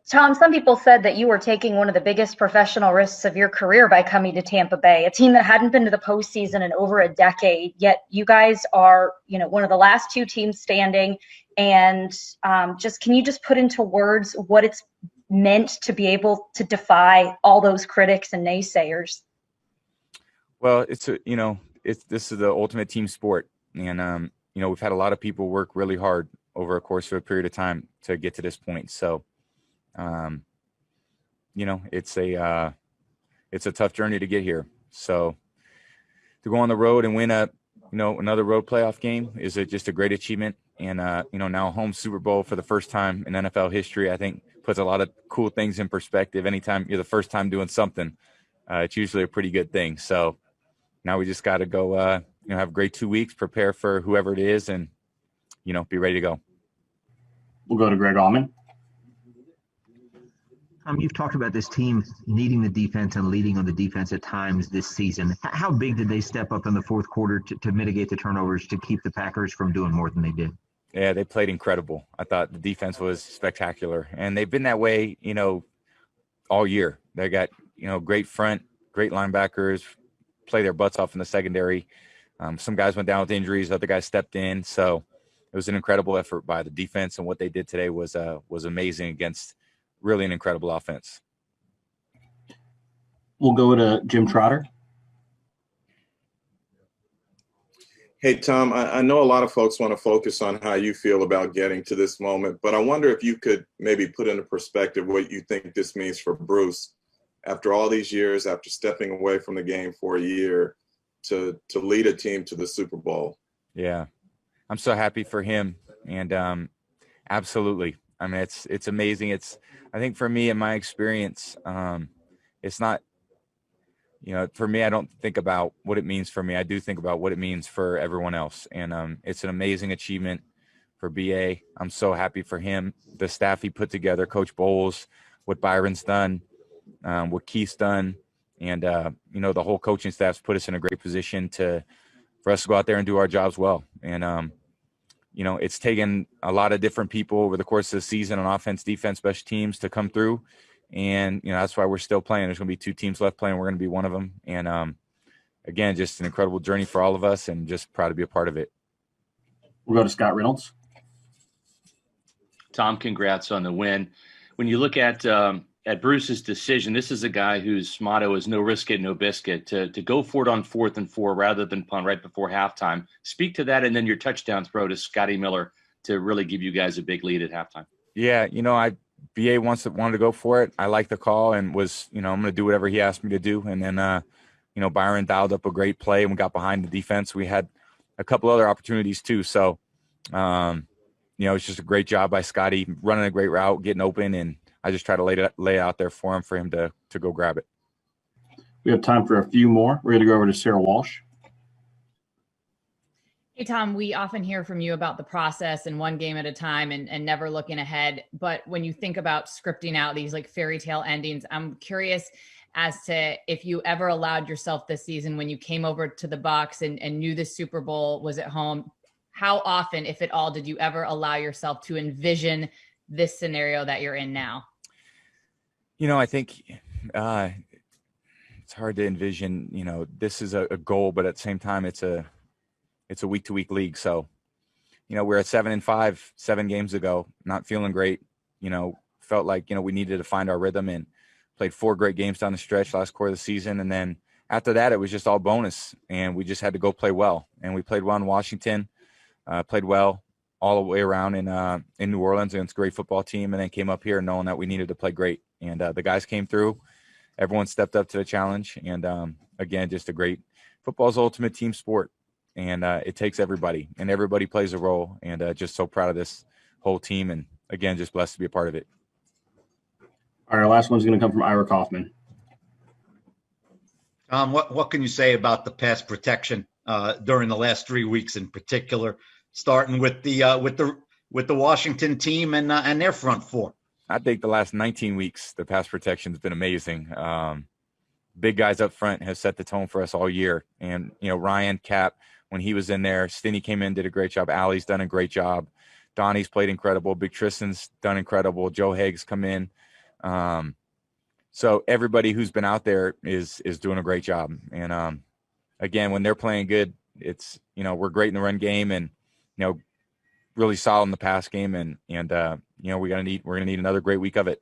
Tom, some people said that you were taking one of the biggest professional risks of your career by coming to Tampa Bay, a team that hadn't been to the postseason in over a decade. Yet you guys are, one of the last two teams standing. And can you just put into words what it's meant to be able to defy all those critics and naysayers? Well, this is the ultimate team sport, and we've had a lot of people work really hard over a course of a period of time to get to this point. So. It's a tough journey to get here. So to go on the road and win another road playoff game is just a great achievement. And, now a home Super Bowl for the first time in NFL history, I think puts a lot of cool things in perspective. Anytime you're the first time doing something, it's usually a pretty good thing. So now we just got to go, have a great 2 weeks, prepare for whoever it is, and, be ready to go. We'll go to Greg Allman. You've talked about this team needing the defense and leading on the defense at times this season. How big did they step up in the fourth quarter to mitigate the turnovers to keep the Packers from doing more than they did? Yeah, they played incredible. I thought the defense was spectacular, and they've been that way, all year. They got, great front, great linebackers, play their butts off in the secondary. Some guys went down with injuries, other guys stepped in. So it was an incredible effort by the defense, and what they did today was amazing against really an incredible offense. We'll go to Jim Trotter. Hey, Tom, I know a lot of folks want to focus on how you feel about getting to this moment, but I wonder if you could maybe put into perspective what you think this means for Bruce after all these years, after stepping away from the game for a year to lead a team to the Super Bowl. Yeah, I'm so happy for him. And absolutely. I mean, it's amazing. I think for me, in my experience, it's not, for me, I don't think about what it means for me. I do think about what it means for everyone else. And it's an amazing achievement for BA. I'm so happy for him, the staff he put together, Coach Bowles, what Byron's done, what Keith's done. And, the whole coaching staff's put us in a great position for us to go out there and do our jobs well. And, it's taken a lot of different people over the course of the season on offense, defense, special teams to come through. And, that's why we're still playing. There's going to be 2 teams left playing. We're going to be one of them. And, again, just an incredible journey for all of us and just proud to be a part of it. We'll go to Scott Reynolds. Tom, congrats on the win. When you look at Bruce's decision, this is a guy whose motto is no risk it, no biscuit, to go for it on 4th and 4 rather than punt right before halftime. Speak to that, and then your touchdown throw to Scotty Miller to really give you guys a big lead at halftime. Yeah, BA wanted to go for it. I liked the call and was, I'm going to do whatever he asked me to do. And then, Byron dialed up a great play and we got behind the defense. We had a couple other opportunities too. So, it's just a great job by Scotty running a great route, getting open, and I just try to lay it out there for him to go grab it. We have time for a few more. We're going to go over to Sarah Walsh. Hey, Tom, we often hear from you about the process and one game at a time and never looking ahead. But when you think about scripting out these like fairy tale endings, I'm curious as to if you ever allowed yourself this season when you came over to the Bucs and knew the Super Bowl was at home, how often, if at all, did you ever allow yourself to envision this scenario that you're in now? I think it's hard to envision, this is a goal, but at the same time, it's a week-to-week league. So, we're at 7-5, 7 games ago, not feeling great, felt like, we needed to find our rhythm and played 4 great games down the stretch last quarter of the season. And then after that, it was just all bonus and we just had to go play well. And we played well in Washington, played well all the way around in New Orleans against a great football team. And then came up here knowing that we needed to play great. And the guys came through, everyone stepped up to the challenge. And again, just a great football's ultimate team sport. And it takes everybody, and everybody plays a role. And just so proud of this whole team. And, again, just blessed to be a part of it. All right, our last one's going to come from Ira Kaufman. What can you say about the pass protection during the last 3 weeks in particular, starting with the Washington team and their front 4? I think the last 19 weeks, the pass protection has been amazing. Big guys up front have set the tone for us all year. And, Ryan, Cap, when he was in there, Stinney came in, did a great job. Allie's done a great job. Donnie's played incredible. Big Tristan's done incredible. Joe Haig's come in. So everybody who's been out there is doing a great job. And again, when they're playing good, it's, we're great in the run game and, really solid in the pass game. And we're going to need another great week of it.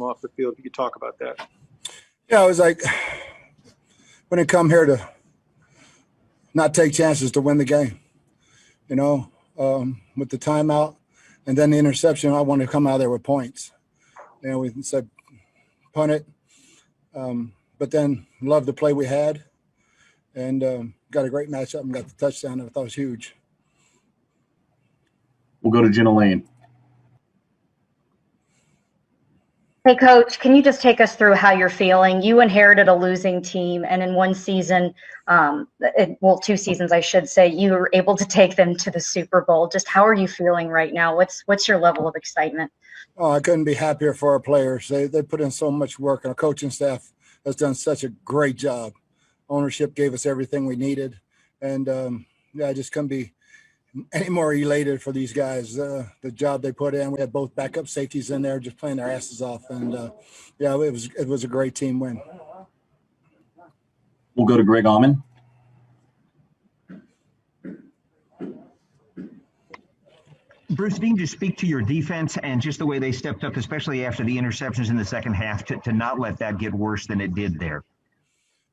Off the field. If you could talk about that. Yeah, it was like when it come here to not take chances to win the game, with the timeout and then the interception, I wanted to come out there with points. We said punt it, but then loved the play we had and got a great matchup and got the touchdown that I thought was huge. We'll go to Jenna Lane. Hey, Coach, can you just take us through how you're feeling? You inherited a losing team, and in one season, 2 seasons, I should say, you were able to take them to the Super Bowl. Just how are you feeling right now? What's your level of excitement? Oh, I couldn't be happier for our players. They put in so much work, and our coaching staff has done such a great job. Ownership gave us everything we needed, and I just couldn't be any more elated for these guys. The job they put in. We had both backup safeties in there just playing their asses off, and it was a great team win. We'll go to Greg Auman. Bruce, if you can just speak to your defense and just the way they stepped up, especially after the interceptions in the second half, to not let that get worse than it did there.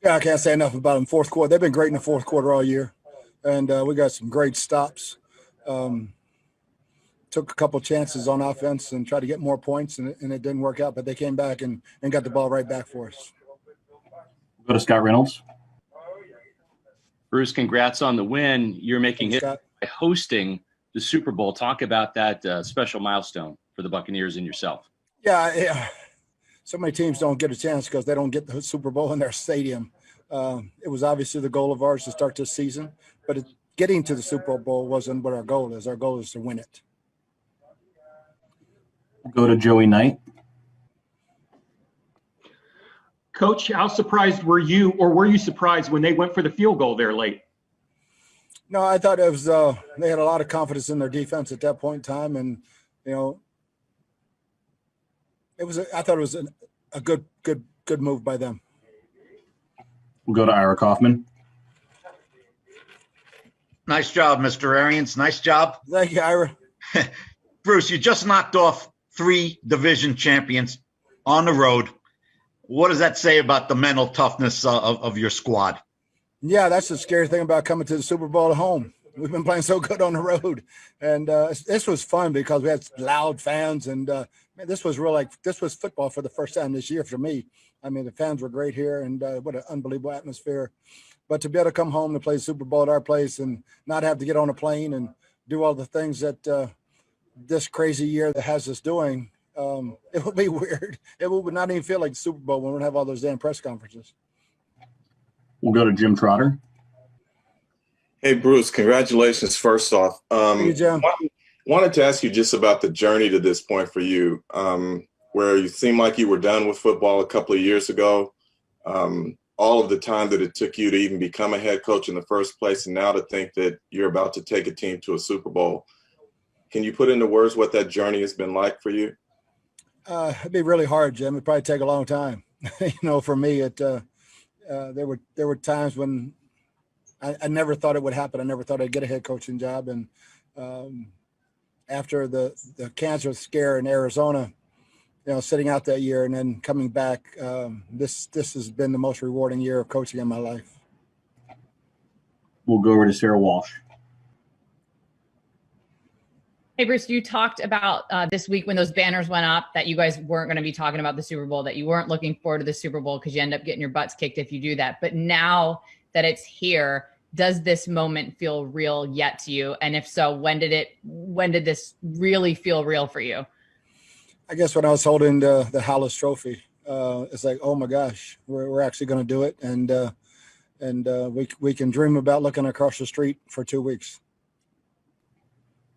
Yeah, I can't say enough about them. Fourth quarter, they've been great in the fourth quarter all year. And we got some great stops. Took a couple chances on offense and tried to get more points, and it didn't work out. But they came back and got the ball right back for us. We'll go to Scott Reynolds. Bruce, congrats on the win. You're making it by hosting the Super Bowl. Talk about that special milestone for the Buccaneers and yourself. Yeah. So many teams don't get a chance because they don't get the Super Bowl in their stadium. It was obviously the goal of ours to start this season, but getting to the Super Bowl wasn't what our goal is. Our goal is to win it. We'll go to Joey Knight. Coach, how surprised were you, or were you surprised when they went for the field goal there late? No, I thought it was they had a lot of confidence in their defense at that point in time, and I thought it was a good move by them. We'll go to Ira Kaufman. Nice job, Mr. Arians. Nice job. Thank you, Ira. Bruce, you just knocked off 3 division champions on the road. What does that say about the mental toughness of your squad? Yeah, that's the scary thing about coming to the Super Bowl at home. We've been playing so good on the road, and this was fun because we had loud fans, and this was football for the first time this year for me. I mean, the fans were great here, and what an unbelievable atmosphere. But to be able to come home to play the Super Bowl at our place and not have to get on a plane and do all the things that this crazy year that has us doing, it would be weird. It would not even feel like the Super Bowl when we don't have all those damn press conferences. We'll go to Jim Trotter. Hey, Bruce, congratulations first off. Thank you, Jim. Wanted to ask you just about the journey to this point for you, where you seemed like you were done with football a couple of years ago. all of the time that it took you to even become a head coach in the first place, and now to think that you're about to take a team to a Super Bowl. Can you put into words what that journey has been like for you? It'd be really hard, Jim. It'd probably take a long time. For me, there were times when I never thought it would happen. I never thought I'd get a head coaching job. And after the cancer scare in Arizona, sitting out that year and then coming back, this has been the most rewarding year of coaching in my life. We'll go over to Sarah Walsh. Hey, Bruce, you talked about this week when those banners went up that you guys weren't going to be talking about the Super Bowl, that you weren't looking forward to the Super Bowl because you end up getting your butts kicked if you do that. But now that it's here, does this moment feel real yet to you? And if so, when did this really feel real for you? I guess when I was holding the Hallis Trophy, it's like, oh my gosh, we're actually going to do it, and we can dream about looking across the street for 2 weeks.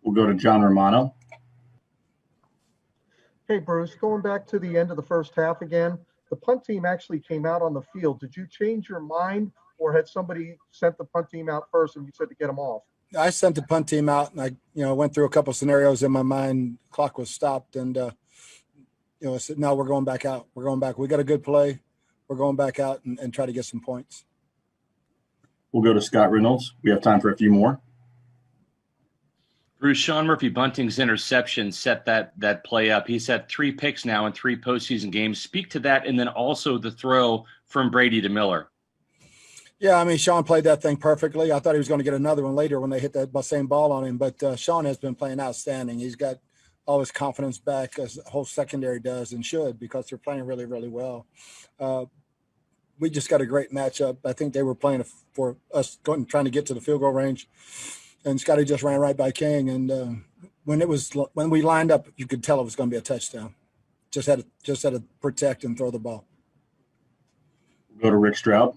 We'll go to John Romano. Hey, Bruce, going back to the end of the first half again, the punt team actually came out on the field. Did you change your mind, or had somebody sent the punt team out first and you said to get them off? I sent the punt team out, and I went through a couple of scenarios in my mind. Clock was stopped, and I said, no, we're going back out. We're going back. We got a good play. We're going back out and try to get some points. We'll go to Scott Reynolds. We have time for a few more. Bruce, Sean Murphy Bunting's interception set that play up. He's had 3 picks now in 3 postseason games. Speak to that, and then also the throw from Brady to Miller. Yeah, I mean, Sean played that thing perfectly. I thought he was going to get another one later when they hit that same ball on him. But Sean has been playing outstanding. He's got all his confidence back, as the whole secondary does and should, because they're playing really, really well. We just got a great matchup. I think they were playing for us trying to get to the field goal range. And Scotty just ran right by King, and when we lined up, you could tell it was going to be a touchdown. Just had to protect and throw the ball. We'll go to Rick Stroud.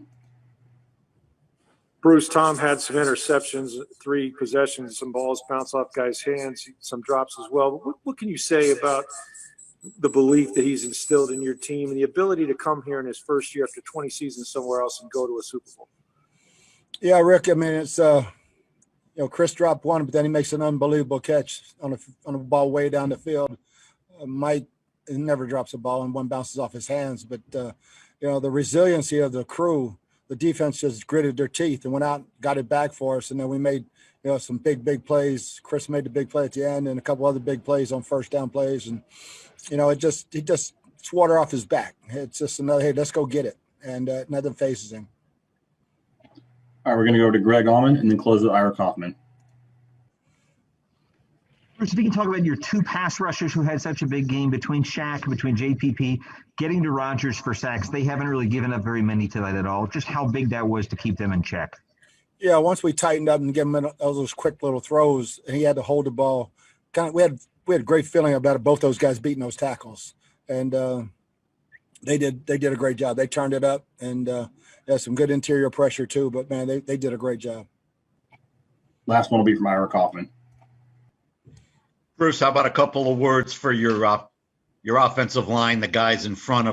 Bruce, Tom had some interceptions, 3 possessions, some balls bounce off guys' hands, some drops as well. What can you say about the belief that he's instilled in your team and the ability to come here in his first year after 20 seasons somewhere else and go to a Super Bowl? Yeah, Rick. I mean, it's Chris dropped one, but then he makes an unbelievable catch on a ball way down the field. Mike never drops a ball, and one bounces off his hands. But the resiliency of the crew, the defense just gritted their teeth and went out, got it back for us, and then we made some big plays. Chris made the big play at the end, and a couple other big plays on first down plays, and it's water off his back. It's just another, hey, let's go get it, and nothing phases him. All right, we're going to go to Greg Allman and then close with Ira Kaufman. Bruce, if you can talk about your 2 pass rushers who had such a big game between Shaq, between JPP, getting to Rodgers for sacks. They haven't really given up very many to that at all. Just how big that was to keep them in check. Yeah, once we tightened up and gave him those quick little throws, and he had to hold the ball. We had a great feeling about it, both those guys beating those tackles, and they did a great job. They turned it up, and had some good interior pressure too. But man, they did a great job. Last one will be from Ira Kaufman. Bruce, how about a couple of words for your offensive line, the guys in front of